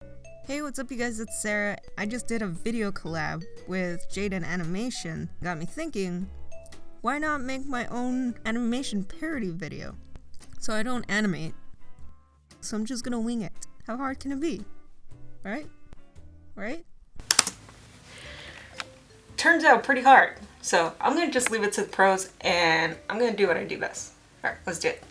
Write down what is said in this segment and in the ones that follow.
Hey, what's up you guys, it's Sarah. I just did a video collab with Jaiden Animation. Got me thinking, why not make my own animation parody video? So I don't animate, so I'm just gonna wing it. How hard can it be? Right? Right? Turns out pretty hard. So I'm gonna just leave it to the pros and I'm gonna do what I do best. Alright, let's do it.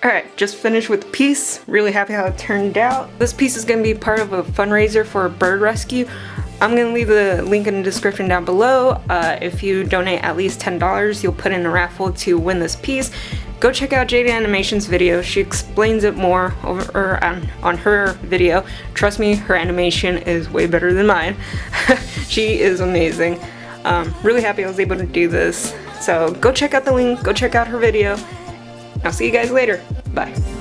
Alright, just finished with the piece. Really happy how it turned out. This piece is going to be part of a fundraiser for a bird rescue. I'm going to leave the link in the description down below. If you donate at least $10, you'll put in a raffle to win this piece. Go check out Jaiden Animations' video. She explains it more over on her video. Trust me, her animation is way better than mine. She is amazing. Really happy I was able to do this. So go check out the link, go check out her video. I'll see you guys later. Bye.